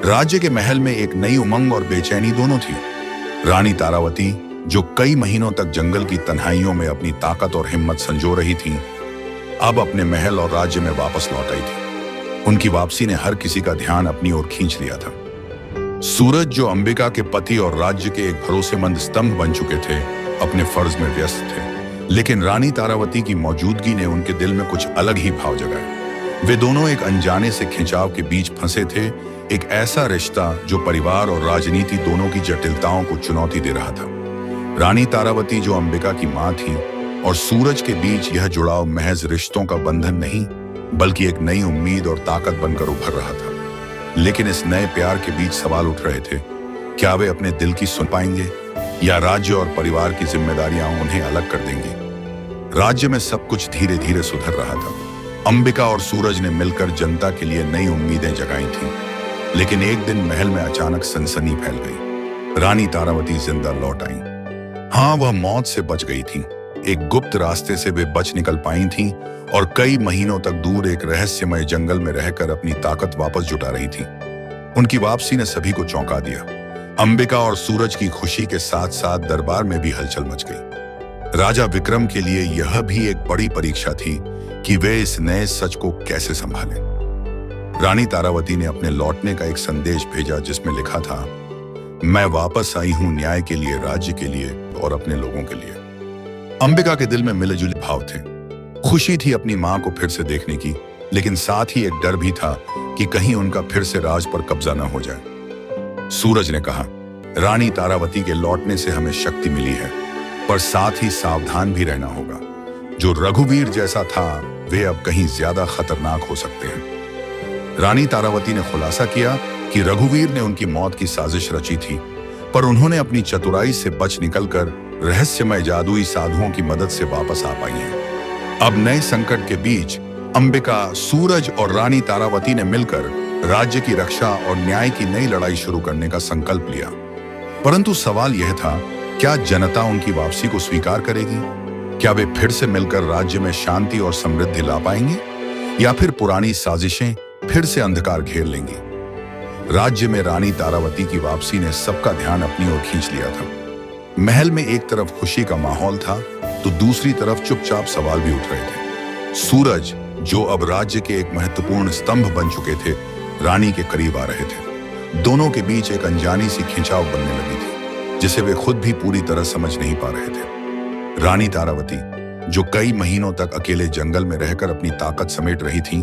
राज्य के महल में एक नई उमंग और बेचैनी दोनों थी। रानी तारावती, जो कई महीनों तक जंगल की तन्हाइयों में अपनी ताकत और हिम्मत संजो रही थी, अब अपने महल और राज्य में वापस लौट आई थी। उनकी वापसी ने हर किसी का ध्यान अपनी ओर खींच लिया था। सूरज, जो अंबिका के पति और राज्य के एक भरोसेमंद स्तंभ बन चुके थे, अपने फर्ज में व्यस्त थे, लेकिन रानी तारावती की मौजूदगी ने उनके दिल में कुछ अलग ही भाव जगाया। वे दोनों एक अनजाने से खिंचाव के बीच फंसे थे, एक ऐसा रिश्ता जो परिवार और राजनीति दोनों की जटिलताओं को चुनौती दे रहा था। रानी तारावती, जो अंबिका की मां थी, और सूरज के बीच यह जुड़ाव महज रिश्तों का बंधन नहीं, बल्कि एक नई उम्मीद और ताकत बनकर उभर रहा था। लेकिन इस नए प्यार के बीच सवाल उठ रहे थे, क्या वे अपने दिल की सुन पाएंगे या राज्य और परिवार की जिम्मेदारियां उन्हें अलग कर देंगी। राज्य में सब कुछ धीरे धीरे सुधर रहा था। अंबिका और सूरज ने मिलकर जनता के लिए नई उम्मीदें जगाई थीं, लेकिन एक दिन महल में अचानक सनसनी फैल गई। रानी तारावती जिंदा लौट आई। हाँ, वह मौत से बच गई थी। एक गुप्त रास्ते से वे बच निकल पाई थीं और कई महीनों तक दूर एक रहस्यमय जंगल में रहकर अपनी ताकत वापस जुटा रही थी। उनकी वापसी ने सभी को चौंका दिया। अंबिका और सूरज की खुशी के साथ साथ दरबार में भी हलचल मच गई। राजा विक्रम के लिए यह भी एक बड़ी परीक्षा थी कि वे इस नए सच को कैसे संभालें। रानी तारावती ने अपने लौटने का एक संदेश भेजा जिसमें लिखा था, मैं वापस आई हूं न्याय के लिए, राज्य के लिए और अपने लोगों के लिए। अंबिका के दिल में मिले जुले भाव थे। खुशी थी अपनी मां को फिर से देखने की, लेकिन साथ ही एक डर भी था कि कहीं उनका फिर से राज पर कब्जा न हो जाए। सूरज ने कहा, रानी तारावती के लौटने से हमें शक्ति मिली है, पर साथ ही सावधान भी रहना होगा। जो रघुवीर जैसा था, वे अब कहीं ज्यादा खतरनाक हो सकते हैं। रानी तारावती ने खुलासा किया कि रघुवीर ने उनकी मौत की साजिश रची थी, पर उन्होंने अपनी चतुराई से बच निकलकर रहस्यमय जादुई साधुओं की मदद से वापस आ पाई हैं। अब नए संकट के बीच अंबिका, सूरज और रानी तारावती ने मिलकर राज्य की रक्षा और न्याय की नई लड़ाई शुरू करने का संकल्प लिया। परंतु सवाल यह था, क्या जनता उनकी वापसी को स्वीकार करेगी? क्या वे फिर से मिलकर राज्य में शांति और समृद्धि ला पाएंगे, या फिर पुरानी साजिशें फिर से अंधकार घेर लेंगी? राज्य में रानी तारावती की वापसी ने सबका ध्यान अपनी ओर खींच लिया था। महल में एक तरफ खुशी का माहौल था, तो दूसरी तरफ चुपचाप सवाल भी उठ रहे थे। सूरज, जो अब राज्य के एक महत्वपूर्ण स्तंभ बन चुके थे, रानी के करीब आ रहे थे। दोनों के बीच एक अनजानी सी खिंचाव बनने लगी थी, जिसे वे खुद भी पूरी तरह समझ नहीं पा रहे थे। रानी तारावती, जो कई महीनों तक अकेले जंगल में रहकर अपनी ताकत समेट रही थीं,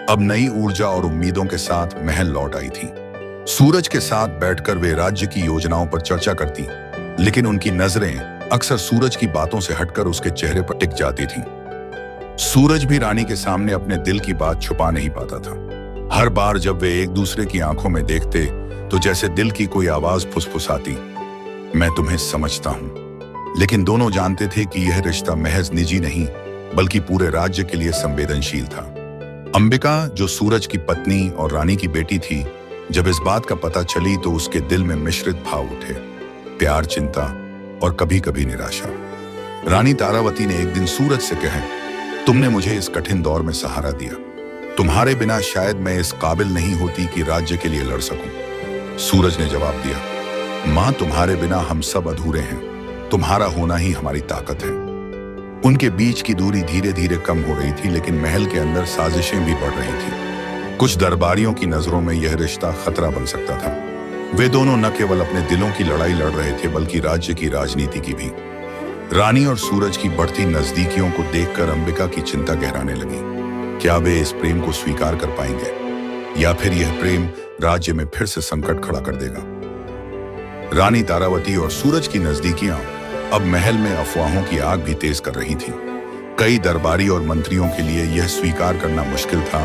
अब नई ऊर्जा और उम्मीदों के साथ महल लौट आई थीं। सूरज के साथ बैठकर वे राज्य की योजनाओं पर चर्चा करती, लेकिन उनकी नजरें अक्सर सूरज की बातों से हटकर उसके चेहरे पर टिक जाती थीं। सूरज भी रानी के सामने अपने दिल की बात छुपा नहीं पाता था। हर बार जब वे एक दूसरे की आंखों में देखते, तो जैसे दिल की कोई आवाज फुसफुसाती, मैं तुम्हें समझता हूं। लेकिन दोनों जानते थे कि यह रिश्ता महज निजी नहीं, बल्कि पूरे राज्य के लिए संवेदनशील था। अंबिका, जो सूरज की पत्नी और रानी की बेटी थी, जब इस बात का पता चली तो उसके दिल में मिश्रित भाव उठे, प्यार, चिंता और कभी कभी निराशा। रानी तारावती ने एक दिन सूरज से कहा, तुमने मुझे इस कठिन दौर में सहारा दिया। तुम्हारे बिना शायद मैं इस काबिल नहीं होती कि राज्य के लिए लड़ सकूं। सूरज ने जवाब दिया, मां, तुम्हारे बिना हम सब अधूरे हैं। तुम्हारा होना ही हमारी ताकत है। उनके बीच की दूरी धीरे धीरे कम हो रही थी, लेकिन महल के अंदर साजिशें भी बढ़ रही थी। कुछ दरबारियों की नजरों में यह रिश्ता खतरा बन सकता था। वे दोनों न केवल अपने दिलों की लड़ाई लड़ रहे थे, बल्कि राज्य की राजनीति की भी। रानी और सूरज की बढ़ती नजदीकियों को देखकर अंबिका की चिंता गहराने लगी। क्या वे इस प्रेम को स्वीकार कर पाएंगे, या फिर यह प्रेम राज्य में फिर से संकट खड़ा कर देगा? रानी तारावती और सूरज की नजदीकियां अब महल में अफवाहों की आग भी तेज कर रही थीं। कई दरबारी और मंत्रियों के लिए यह स्वीकार करना मुश्किल था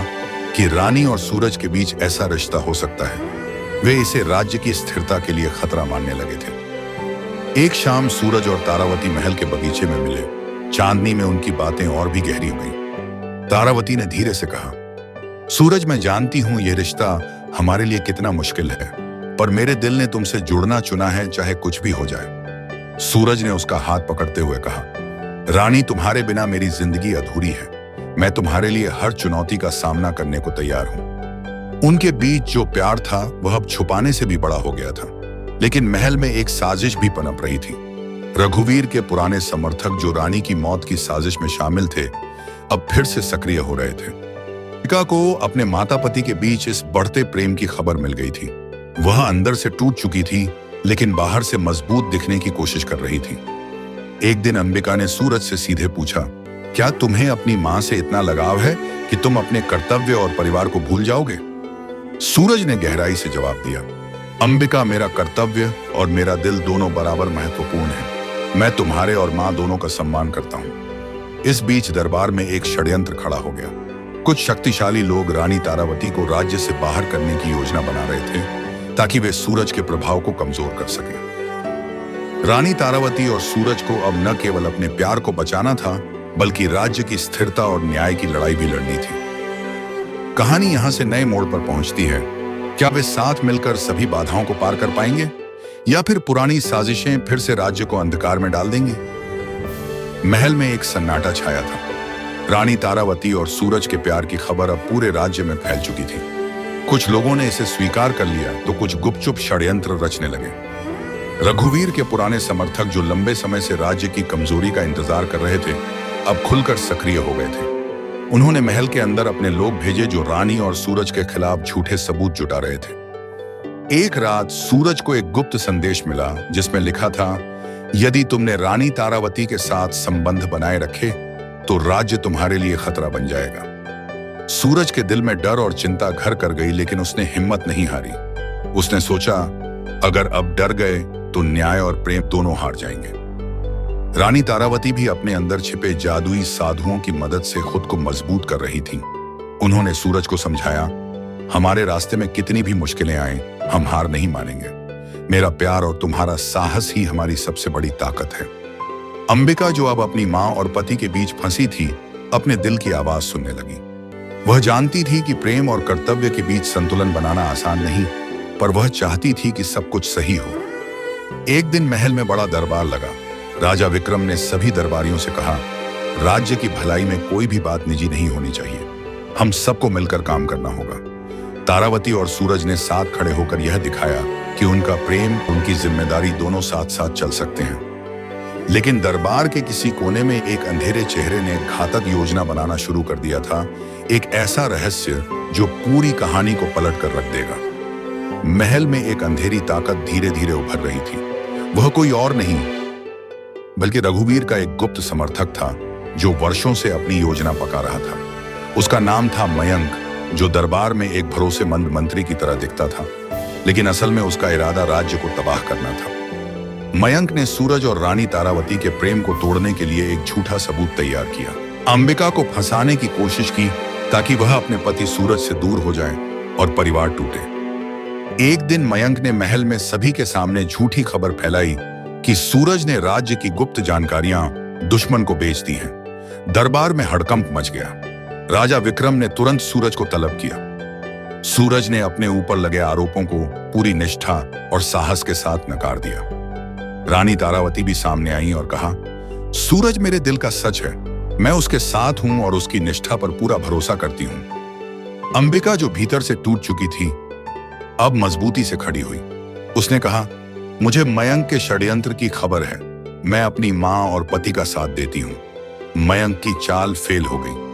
कि रानी और सूरज के बीच ऐसा रिश्ता हो सकता है। वे इसे राज्य की स्थिरता के लिए खतरा मानने लगे थे। एक शाम सूरज और तारावती महल के बगीचे में मिले। चांदनी में उनकी बातें और भी गहरी हो गईं। तारावती ने धीरे से कहा, सूरज, मैं जानती हूं यह रिश्ता हमारे लिए कितना मुश्किल है, पर मेरे दिल ने तुमसे जुड़ना चुना है, चाहे कुछ भी हो जाए। सूरज ने उसका हाथ पकड़ते हुए कहा, रानी, तुम्हारे बिना मेरी जिंदगी अधूरी है। मैं तुम्हारे लिए हर चुनौती का सामना करने को तैयार हूं। उनके बीच जो प्यार था वह अब छुपाने से भी बड़ा हो गया था। लेकिन महल में एक साजिश भी पनप रही थी। रघुवीर के पुराने समर्थक जो रानी की मौत की साजिश में शामिल थे, अब फिर से सक्रिय हो रहे थे। अंबिका को अपने माता पति के बीच इस बढ़ते प्रेम की खबर मिल गई थी। वह अंदर से टूट चुकी थी, लेकिन बाहर से मजबूत दिखने की कोशिश कर रही थी। एक दिन अंबिका ने सूरज से सीधे पूछा, क्या तुम्हें अपनी मां से इतना लगाव है कि तुम अपने कर्तव्य और परिवार को भूल जाओगे? सूरज ने गहराई से जवाब दिया, अंबिका, मेरा कर्तव्य और मेरा दिल दोनों बराबर महत्वपूर्ण है। मैं तुम्हारे और मां दोनों का सम्मान करता हूं। इस बीच दरबार में एक षड्यंत्र खड़ा हो गया। कुछ शक्तिशाली लोग रानी तारावती को राज्य से बाहर करने की योजना बना रहे थे ताकि वे सूरज के प्रभाव को कमजोर कर सकें। रानी तारावती और सूरज को अब न केवल अपने प्यार को बचाना था, बल्कि राज्य की स्थिरता और न्याय की लड़ाई भी लड़नी थी। कहानी यहां से नए मोड़ पर पहुंचती है। क्या वे साथ मिलकर सभी बाधाओं को पार कर पाएंगे, या फिर पुरानी साजिशें फिर से राज्य को अंधकार में डाल देंगी? महल में एक सन्नाटा छाया था। रानी तारावती और सूरज के प्यार की खबर अब पूरे राज्य में फैल चुकी थी। कुछ लोगों ने इसे स्वीकार कर लिया तो कुछ गुपचुप षड्यंत्र रचने लगे। रघुवीर के पुराने समर्थक जो लंबे समय से राज्य की कमजोरी का इंतजार कर रहे थे, अब खुलकर सक्रिय हो गए थे। उन्होंने महल के अंदर अपने लोग भेजे जो रानी और सूरज के खिलाफ झूठे सबूत जुटा रहे थे। एक रात सूरज को एक गुप्त संदेश मिला जिसमें लिखा था, यदि तुमने रानी तारावती के साथ संबंध बनाए रखे तो राज्य तुम्हारे लिए खतरा बन जाएगा। सूरज के दिल में डर और चिंता घर कर गई, लेकिन उसने हिम्मत नहीं हारी। उसने सोचा, अगर अब डर गए तो न्याय और प्रेम दोनों हार जाएंगे। रानी तारावती भी अपने अंदर छिपे जादुई साधुओं की मदद से खुद को मजबूत कर रही थी। उन्होंने सूरज को समझाया, हमारे रास्ते में कितनी भी मुश्किलें आए, हम हार नहीं मानेंगे। मेरा प्यार और तुम्हारा साहस ही हमारी सबसे बड़ी ताकत है। अंबिका, जो अब अपनी मां और पति के बीच फंसी थी, अपने दिल की आवाज सुनने लगी। वह जानती थी कि प्रेम और कर्तव्य के बीच संतुलन बनाना आसान नहीं, पर वह चाहती थी कि सब कुछ सही हो। एक दिन महल में बड़ा दरबार लगा। राजा विक्रम ने सभी दरबारियों से कहा, राज्य की भलाई में कोई भी बात निजी नहीं होनी चाहिए। हम सबको मिलकर काम करना होगा। तारावती और सूरज ने साथ खड़े होकर यह दिखाया कि उनका प्रेम, उनकी जिम्मेदारी दोनों साथ साथ चल सकते हैं। लेकिन दरबार के किसी कोने में एक अंधेरे चेहरे ने घातक योजना बनाना शुरू कर दिया था, एक ऐसा रहस्य जो पूरी कहानी को पलट कर रख देगा। महल में एक अंधेरी ताकत धीरे धीरे उभर रही थी। वह कोई और नहीं बल्कि रघुवीर का एक गुप्त समर्थक था जो वर्षों से अपनी योजना पका रहा था। उसका नाम था मयंक, जो दरबार में एक भरोसेमंद मंत्री की तरह दिखता था, लेकिन असल में उसका इरादा राज्य को तबाह करना था। मयंक ने सूरज और रानी तारावती के प्रेम को तोड़ने के लिए एक झूठा सबूत तैयार किया। अंबिका को फंसाने की कोशिश की ताकि वह अपने पति सूरज से दूर हो जाए और परिवार टूटे। एक दिन मयंक ने महल में सभी के सामने झूठी खबर फैलाई कि सूरज ने राज्य की गुप्त जानकारियां दुश्मन को बेच दी हैं। दरबार में हड़कंप मच गया। राजा विक्रम ने तुरंत सूरज को तलब किया। सूरज ने अपने ऊपर लगे आरोपों को पूरी निष्ठा और साहस के साथ नकार दिया। रानी तारावती भी सामने आई और कहा, सूरज मेरे दिल का सच है, मैं उसके साथ हूं और उसकी निष्ठा पर पूरा भरोसा करती हूं। अंबिका, जो भीतर से टूट चुकी थी, अब मजबूती से खड़ी हुई। उसने कहा, मुझे मयंक के षड्यंत्र की खबर है। मैं अपनी मां और पति का साथ देती हूं। मयंक की चाल फेल हो गई,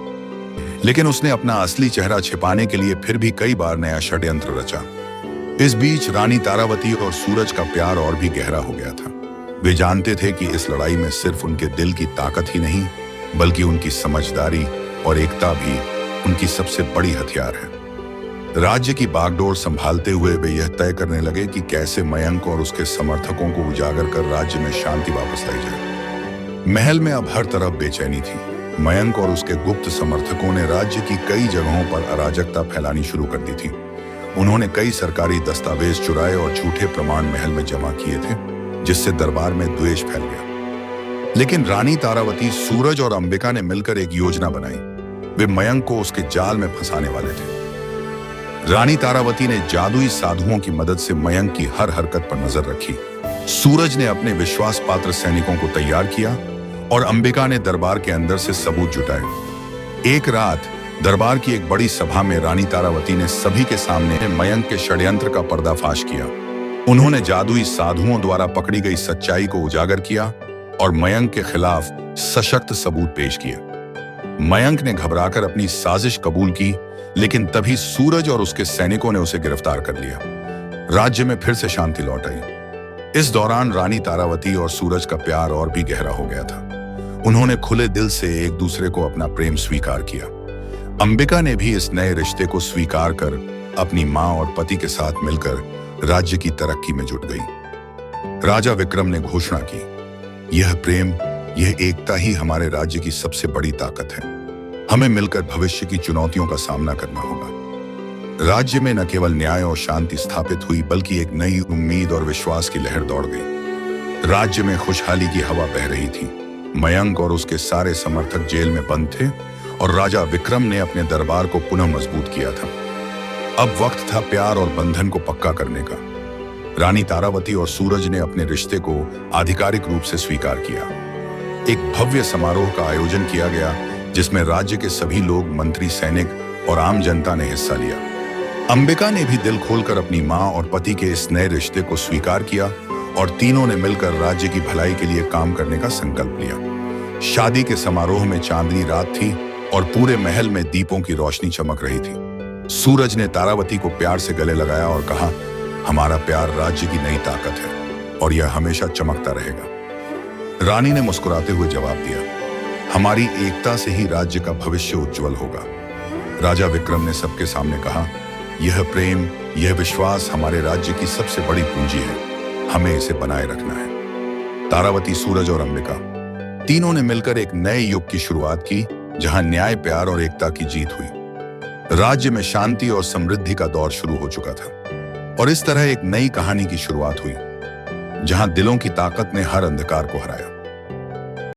लेकिन उसने अपना असली चेहरा छिपाने के लिए फिर भी कई बार नया षड्यंत्र रचा। इस बीच रानी तारावती और सूरज का प्यार और भी गहरा हो गया था। वे जानते थे कि इस लड़ाई में सिर्फ उनके दिल की ताकत ही नहीं, बल्कि उनकी समझदारी और एकता भी उनकी सबसे बड़ी हथियार है। राज्य की बागडोर संभालते हुए वे यह तय करने लगे कि कैसे मयंक और उसके समर्थकों को उजागर कर राज्य में शांति वापस लाई जाए। महल में अब हर तरफ बेचैनी थी। मयंक और उसके गुप्त समर्थकों ने राज्य की कई जगहों पर अराजकता फैलानी शुरू कर दी थी। उन्होंने कई सरकारी दस्तावेज चुराए और झूठे प्रमाण महल में जमा किए थे, जिससे दरबार में द्वेष फैल गया। लेकिन रानी तारावती, सूरज और अंबिका ने मिलकर एक योजना बनाई। वे मयंक को उसके जाल में फंसाने वाले थे। रानी तारावती ने जादुई साधुओं की मदद से मयंक की हर हरकत पर नजर रखी। सूरज ने अपने विश्वास पात्र सैनिकों को तैयार किया और अंबिका ने दरबार के अंदर से सबूत जुटाए। एक रात दरबार की एक बड़ी सभा में रानी तारावती ने सभी के सामने मयंक के षड्यंत्र का पर्दाफाश किया। उन्होंने जादुई साधुओं द्वारा पकड़ी गई सच्चाई को उजागर किया और मयंक के खिलाफ सशक्त सबूत पेश किए। मयंक ने घबराकर अपनी साजिश कबूल की, लेकिन तभी सूरज और उसके सैनिकों ने उसे गिरफ्तार कर लिया। राज्य में फिर से शांति लौट आई। इस दौरान रानी तारावती और सूरज का प्यार और भी गहरा हो गया था। उन्होंने खुले दिल से एक दूसरे को अपना प्रेम स्वीकार किया। अंबिका ने भी इस नए रिश्ते को स्वीकार कर अपनी मां और पति के साथ मिलकर राज्य की तरक्की में जुट गई। राजा विक्रम ने घोषणा की, यह प्रेम, यह एकता ही हमारे राज्य की सबसे बड़ी ताकत है। हमें मिलकर भविष्य की चुनौतियों का सामना करना होगा। राज्य में न केवल न्याय और शांति स्थापित हुई, बल्कि एक नई उम्मीद और विश्वास की लहर दौड़ गई। राज्य में खुशहाली की हवा बह रही थी। मयंक और उसके सारे समर्थक जेल में बंद थे और राजा विक्रम ने अपने दरबार को पुनः मजबूत किया था। अब वक्त था प्यार और बंधन को पक्का करने का। रानी तारावती और सूरज ने अपने रिश्ते को आधिकारिक रूप से स्वीकार किया। एक भव्य समारोह का आयोजन किया गया, जिसमें राज्य के सभी लोग, मंत्री, सैनिक और आम जनता ने हिस्सा लिया। अंबिका ने भी दिल खोलकर अपनी मां और पति के इस नए रिश्ते को स्वीकार किया और तीनों ने मिलकर राज्य की भलाई के लिए काम करने का संकल्प लिया। शादी के समारोह में चांदनी रात थी और पूरे महल में दीपों की रोशनी चमक रही थी। सूरज ने तारावती को प्यार से गले लगाया और कहा, हमारा प्यार राज्य की नई ताकत है और यह हमेशा चमकता रहेगा। रानी ने मुस्कुराते हुए जवाब दिया, हमारी एकता से ही राज्य का भविष्य उज्जवल होगा। राजा विक्रम ने सबके सामने कहा, यह प्रेम, यह विश्वास हमारे राज्य की सबसे बड़ी पूंजी है। हमें इसे बनाए रखना है। तारावती, सूरज और अंबिका तीनों ने मिलकर एक नए युग की शुरुआत की, जहां न्याय, प्यार और एकता की जीत हुई। राज्य में शांति और समृद्धि का दौर शुरू हो चुका था और इस तरह एक नई कहानी की शुरुआत हुई, जहां दिलों की ताकत ने हर अंधकार को हराया।